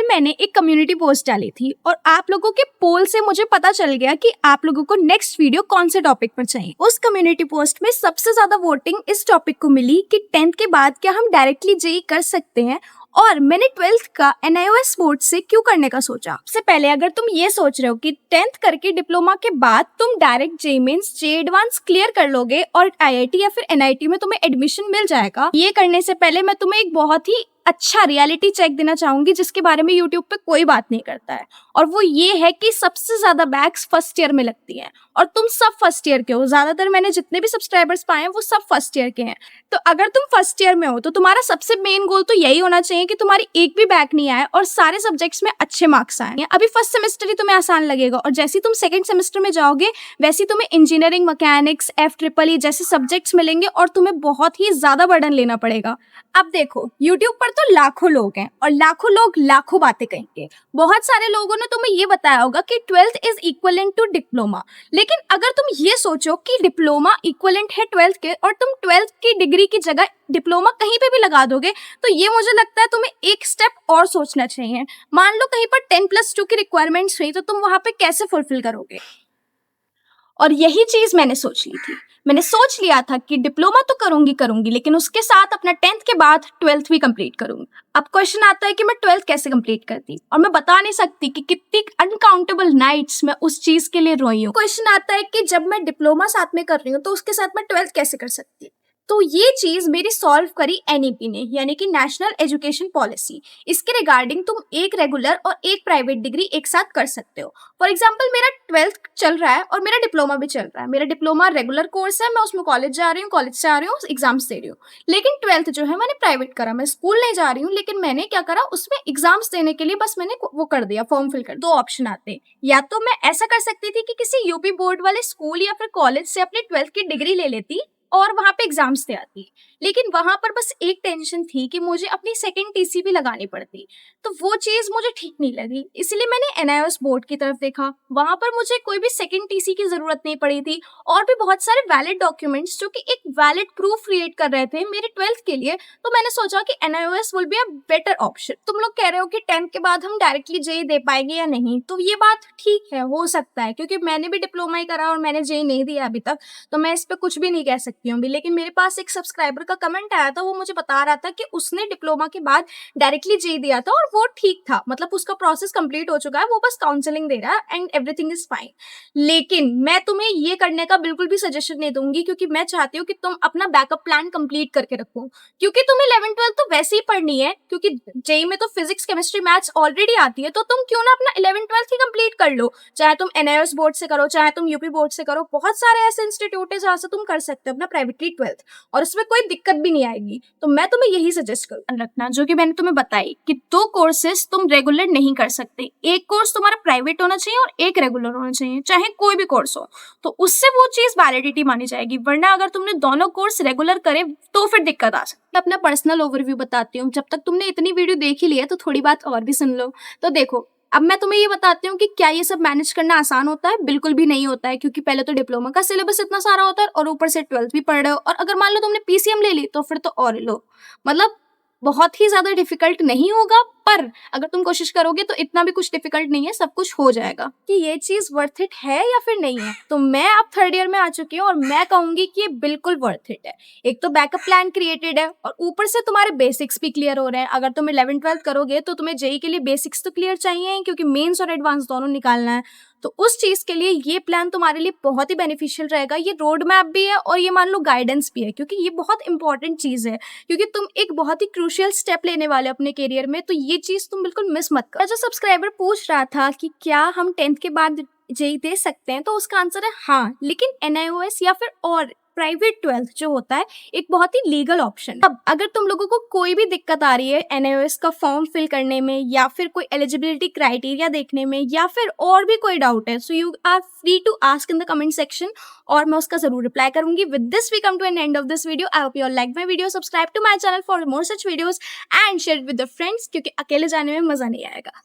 कल मैंने एक कम्युनिटी पोस्ट डाली थी और आप लोगों के पोल से मुझे पता चल गया कि आप लोगों को नेक्स्ट वीडियो कौन से टॉपिक पर चाहिए। उस कम्युनिटी पोस्ट में सबसे ज्यादा वोटिंग इस टॉपिक को मिली कि 10th के बाद क्या हम डायरेक्टली जेई कर सकते हैं, और मैंने 12th का NIOS बोर्ड से क्यों करने का सोचा। सबसे पहले अगर तुम ये सोच रहे हो कि 10th करके डिप्लोमा के बाद तुम direct JEE Mains JEE Advance clear कर लोगे और IIT या फिर NIT में तुम्हें एडमिशन मिल जाएगा, ये करने से पहले मैं तुम्हें एक बहुत ही अच्छा रियलिटी चेक देना चाहूंगी जिसके बारे में यूट्यूब पे कोई बात नहीं करता है, और वो ये है कि सबसे ज्यादा बैक्स फर्स्ट ईयर में लगती हैं और तुम सब फर्स्ट ईयर के हो। ज्यादातर मैंने जितने भी सब्सक्राइबर्स पाए हैं वो सब फर्स्ट ईयर के हैं। तो अगर तुम फर्स्ट ईयर में हो तो तुम्हारा सबसे मेन गोल तो यही होना चाहिए कि तुम्हारी एक भी बैक नहीं आए और सारे सब्जेक्ट्स में अच्छे मार्क्स आए। अभी फर्स्ट सेमेस्टर ही तुम्हें आसान लगेगा और जैसे तुम सेकंड सेमेस्टर में जाओगे वैसे तुम्हें इंजीनियरिंग, मैकेनिक्स, FEEE जैसे सब्जेक्ट्स मिलेंगे और तुम्हें बहुत ही ज्यादा बर्डन लेना पड़ेगा। अब देखो, यूट्यूब पर तो लाखों लोग हैं और लाखों लोग लाखों बातें कहेंगे। बहुत सारे लोगों ने तुम्हें ये बताया होगा कि 12th is equivalent to diploma, लेकिन अगर तुम ये सोचो कि डिप्लोमा इक्वलेंट है 12th के और तुम 12th की डिग्री की जगह डिप्लोमा कहीं पे भी लगा दोगे तो ये मुझे लगता है तुम्हें एक स्टेप और सोचना चाहिए। मान लो कहीं पर 10+2 की रिक्वायरमेंट्स हुई तो तुम वहां पे कैसे फुलफिल करोगे। और यही चीज मैंने सोच ली थी। मैंने सोच लिया था कि डिप्लोमा तो करूंगी लेकिन उसके साथ अपना 10th के बाद 12th भी कंप्लीट करूंगी। अब क्वेश्चन आता है कि मैं 12th कैसे कंप्लीट करती, और मैं बता नहीं सकती कि कितनी अनकाउंटेबल नाइट्स मैं उस चीज के लिए रोई हूँ। क्वेश्चन आता है कि जब मैं डिप्लोमा साथ में कर रही हूँ तो उसके साथ मैं 12th कैसे कर सकती। तो ये चीज मेरी सॉल्व करी NEP ने, यानी कि नेशनल एजुकेशन पॉलिसी। इसके रिगार्डिंग तुम एक रेगुलर और एक प्राइवेट डिग्री एक साथ कर सकते हो। फॉर एग्जाम्पल मेरा 12th चल रहा है और मेरा डिप्लोमा भी चल रहा है। मेरा डिप्लोमा रेगुलर कोर्स है, मैं उसमें कॉलेज जा रही हूँ, कॉलेज से आ रही हूँ, एग्जाम्स दे रही हूँ। लेकिन 12th जो है मैंने प्राइवेट करा, मैं स्कूल नहीं जा रही हूँ, लेकिन मैंने क्या करा, उसमें एग्जाम्स देने के लिए बस मैंने वो कर दिया, फॉर्म फिल कर। दो ऑप्शन आते हैं, या तो मैं ऐसा कर सकती थी कि किसी यूपी बोर्ड वाले स्कूल या फिर कॉलेज से अपनी 12th की डिग्री ले लेती और वहां पे एग्जाम्स दे आती, लेकिन वहां पर बस एक टेंशन थी कि मुझे अपनी सेकंड TC भी लगानी पड़ती, तो वो चीज मुझे ठीक नहीं लगी। इसलिए मैंने NIOS बोर्ड की तरफ देखा, वहां पर मुझे कोई भी सेकंड TC की जरूरत नहीं पड़ी थी और भी बहुत सारे वैलिड डॉक्यूमेंट्स जो कि एक वैलिड प्रूफ क्रिएट कर रहे थे मेरे 12th के लिए। तो मैंने सोचा कि NIOS will be a better option. तुम लोग कह रहे हो कि 10th के बाद हम डायरेक्टली जेई दे पाएंगे या नहीं, तो ये बात ठीक है, हो सकता है, क्योंकि मैंने भी डिप्लोमा ही करा और मैंने जेई नहीं दिया अभी तक, तो मैं इस पर कुछ भी नहीं कह सकती हूँ भी। लेकिन मेरे पास एक सब्सक्राइबर का कमेंट आया था, वो मुझे बता रहा था कि उसने डिप्लोमा के बाद डायरेक्टली जेई दिया था और वो ठीक था, मतलब उसका प्रोसेस कंप्लीट हो चुका है, वो बस काउंसलिंग दे रहा है एंड एवरीथिंग इज फाइन। लेकिन मैं तुम्हें ये करने का बिल्कुल भी सजेशन नहीं दूंगी, क्योंकि मैं चाहती हूँ कि तुम अपना बैकअप प्लान कंप्लीट करके रखो, क्योंकि तुम्हें 11th-12th तो वैसे ही पढ़नी है, क्योंकि जेई में तो फिजिक्स, केमिस्ट्री, मैथ्स ऑलरेडी आती है, तो तुम क्यों ना अपना 11th-12th ही कंप्लीट कर लो, चाहे तुम NIOS बोर्ड से करो, चाहे तुम यूपी बोर्ड से करो। बहुत सारे ऐसे इंस्टीट्यूट है जहाँ से तुम कर सकते हो अपना प्राइवेटली 12th और उसमें कोई दिक्कत भी नहीं आएगी। तो मैं तुम्हें यही सजेस्ट करूँ रखना, जो कि मैंने तुम्हें बताई कि 2 कोर्सेस तुम रेगुलर नहीं कर सकते। एक कोर्स तुम्हारा प्राइवेट होना चाहिए और एक रेगुलर होना चाहिए, चाहे कोई भी कोर्स हो, तो उससे वो चीज वैलिडिटी मानी जाएगी। वरना अगर तुमने दोनों कोर्स रेगुलर करे तो फिर दिक्कत आ सकती है। अपना पर्सनल ओवरव्यू बताती हूँ, जब तक तुमने इतनी वीडियो देख ही ली है तो थोड़ी बात और भी सुन लो। तो देखो, अब मैं तुम्हें ये बताती हूँ कि क्या ये सब मैनेज करना आसान होता है। बिल्कुल भी नहीं होता है, क्योंकि पहले तो डिप्लोमा का सिलेबस इतना सारा होता है और ऊपर से 12th भी पढ़ रहे हो, और अगर मान लो तुमने PCM ले ली तो फिर तो और लो, मतलब बहुत ही ज्यादा डिफिकल्ट नहीं होगा, पर अगर तुम कोशिश करोगे तो इतना भी कुछ डिफिकल्ट नहीं है, सब कुछ हो जाएगा। कि ये चीज वर्थ इट है या फिर नहीं है, तो मैं अब 3rd ईयर में आ चुकी हूँ और मैं कहूंगी कि ये बिल्कुल वर्थ इट है। एक तो बैकअप प्लान क्रिएटेड है और ऊपर से तुम्हारे बेसिक्स भी क्लियर हो रहे हैं। अगर तुम 11th-12th करोगे तो तुम्हें जेई के लिए बेसिक्स तो क्लियर चाहिए, क्योंकि मेंस और एडवांस दोनों निकालना है, तो उस चीज के लिए ये प्लान तुम्हारे लिए बहुत ही बेनिफिशियल रहेगा। ये रोड मैप भी है और ये मान लो गाइडेंस भी है, क्योंकि ये बहुत इंपॉर्टेंट चीज है, क्योंकि तुम एक बहुत ही क्रूशियल स्टेप लेने वाले अपने करियर में, तो ये चीज तुम बिल्कुल मिस मत करो। जो सब्सक्राइबर पूछ रहा था कि क्या हम 10th के बाद जेई दे सकते हैं, तो उसका आंसर है हाँ, लेकिन NIOS या फिर और प्राइवेट 12th जो होता है एक बहुत ही लीगल ऑप्शन। अब अगर तुम लोगों को कोई भी दिक्कत आ रही है NIOS का फॉर्म फिल करने में, या फिर कोई एलिजिबिलिटी क्राइटेरिया देखने में, या फिर और भी कोई डाउट है, so you are free to ask in the comment section और मैं उसका जरूर रिप्लाई करूंगी। With this we come to an end of this video. I hope you like my video, subscribe to my channel for more such videos and share with the friends, क्योंकि अकेले जाने में मजा नहीं आएगा।